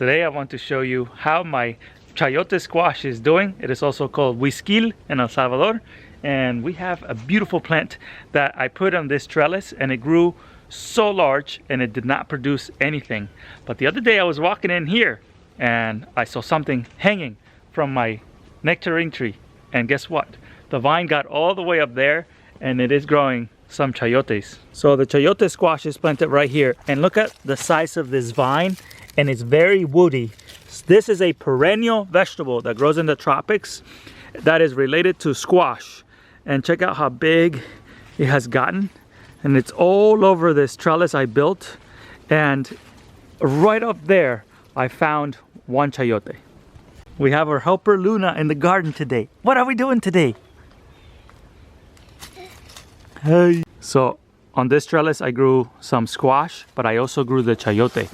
today I want to show you how my chayote squash is doing. It is also called Guisquiles in El Salvador. And we have a beautiful plant that I put on this trellis, and it grew so large and it did not produce anything. But the other day I was walking in here and I saw something hanging from my nectarine tree. And guess what? The vine got all the way up there and it is growing some chayotes. So the chayote squash is planted right here, and look at the size of this vine, and it's very woody. This is a perennial vegetable that grows in the tropics that is related to squash. And check out how big it has gotten, and it's all over this trellis I built. And right up there I found one chayote. We have our helper Luna in the garden today. What are we doing today? Hey. So on this trellis I grew some squash, but I also grew the chayote.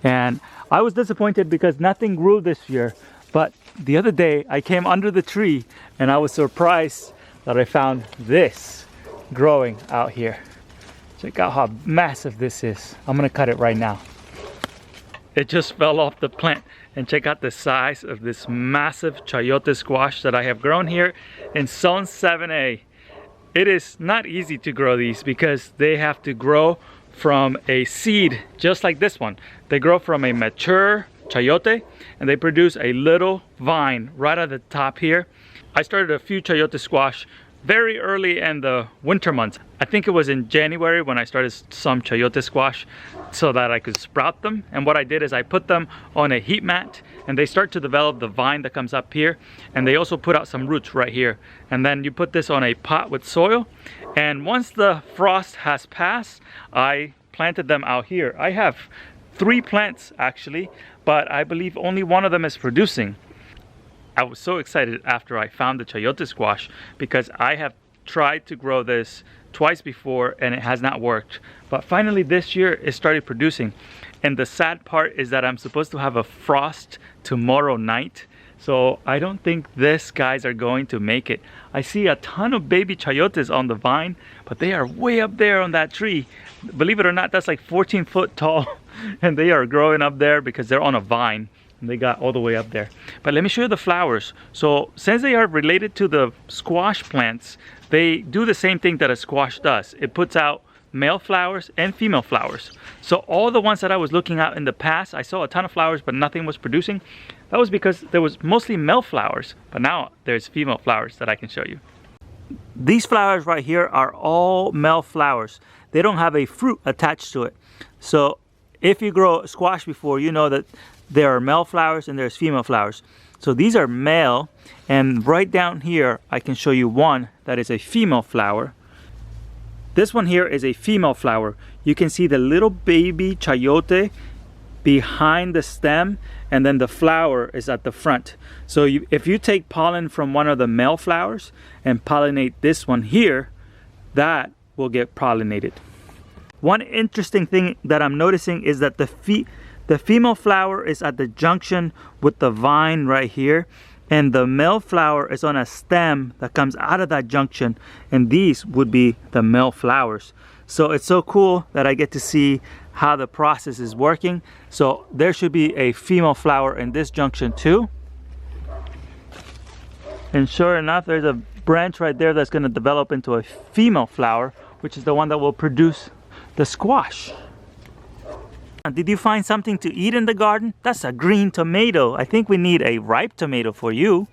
And I was disappointed because nothing grew this year. But the other day I came under the tree and I was surprised that I found this growing out here. Check out how massive this is. I'm gonna cut it right now. It just fell off the plant, and check out the size of this massive chayote squash that I have grown here in Zone 7A. It is not easy to grow these because they have to grow from a seed just like this one. They grow from a mature chayote and they produce a little vine right at the top here. I started a few chayote squash very early in the winter months. I think it was in January when I started some chayote squash so that I could sprout them. And what I did is I put them on a heat mat and they start to develop the vine that comes up here. And they also put out some roots right here. And then you put this on a pot with soil. And once the frost has passed, I planted them out here. I have 3 plants actually, but I believe only one of them is producing. I was so excited after I found the chayote squash because I have tried to grow this twice before and it has not worked. But finally this year it started producing. And the sad part is that I'm supposed to have a frost tomorrow night. So I don't think these guys are going to make it. I see a ton of baby chayotes on the vine, but they are way up there on that tree. Believe it or not, that's like 14 foot tall. And they are growing up there because they're on a vine. And they got all the way up there. But let me show you the flowers. So since they are related to the squash plants, they do the same thing that a squash does. It puts out male flowers and female flowers. So all the ones that I was looking at in the past, I saw a ton of flowers but nothing was producing. That was because there was mostly male flowers, but now there's female flowers that I can show you. These flowers right here are all male flowers. They don't have a fruit attached to it. So if you grow squash before, you know that there are male flowers and there's female flowers. So these are male, and right down here I can show you one that is a female flower. This one here is a female flower. You can see the little baby chayote behind the stem, and then the flower is at the front. So if you take pollen from one of the male flowers and pollinate this one here, that will get pollinated. One interesting thing that I'm noticing is that the female flower is at the junction with the vine right here, and the male flower is on a stem that comes out of that junction, and these would be the male flowers. So it's so cool that I get to see how the process is working. So there should be a female flower in this junction too. And sure enough, there's a branch right there that's going to develop into a female flower, which is the one that will produce the squash. Did you find something to eat in the garden? That's a green tomato. I think we need a ripe tomato for you.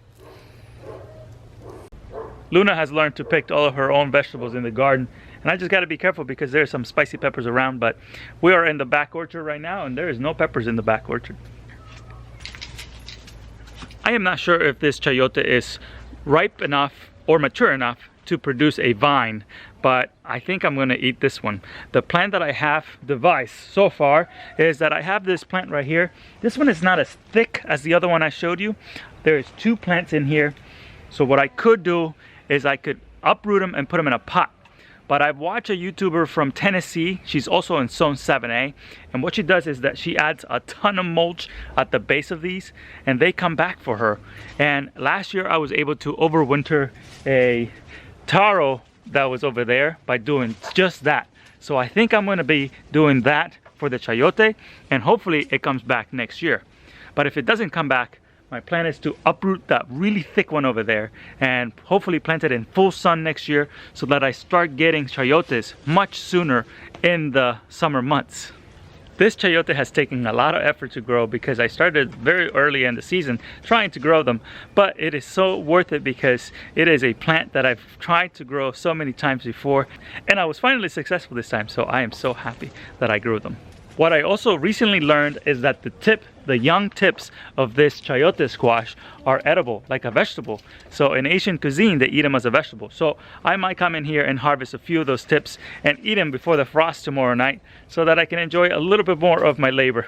Luna has learned to pick all of her own vegetables in the garden, and I just got to be careful because there's some spicy peppers around, but we are in the back orchard right now and there is no peppers in the back orchard. I am not sure if this chayote is ripe enough or mature enough to produce a vine, but I think I'm going to eat this one. The plant that I have devised so far is that I have this plant right here. This one is not as thick as the other one I showed you. There's 2 plants in here. So what I could do is I could uproot them and put them in a pot. But I've watched a YouTuber from Tennessee. She's also in Zone 7A. And what she does is that she adds a ton of mulch at the base of these, and they come back for her. And last year I was able to overwinter a taro that was over there by doing just that. So I think I'm going to be doing that for the chayote, and hopefully it comes back next year. But if it doesn't come back, my plan is to uproot that really thick one over there and hopefully plant it in full sun next year so that I start getting chayotes much sooner in the summer months. This chayote has taken a lot of effort to grow because I started very early in the season trying to grow them, but it is so worth it because it is a plant that I've tried to grow so many times before, and I was finally successful this time, so I am so happy that I grew them. What I also recently learned is that the young tips of this chayote squash are edible, like a vegetable. So in Asian cuisine, they eat them as a vegetable. So I might come in here and harvest a few of those tips and eat them before the frost tomorrow night so that I can enjoy a little bit more of my labor.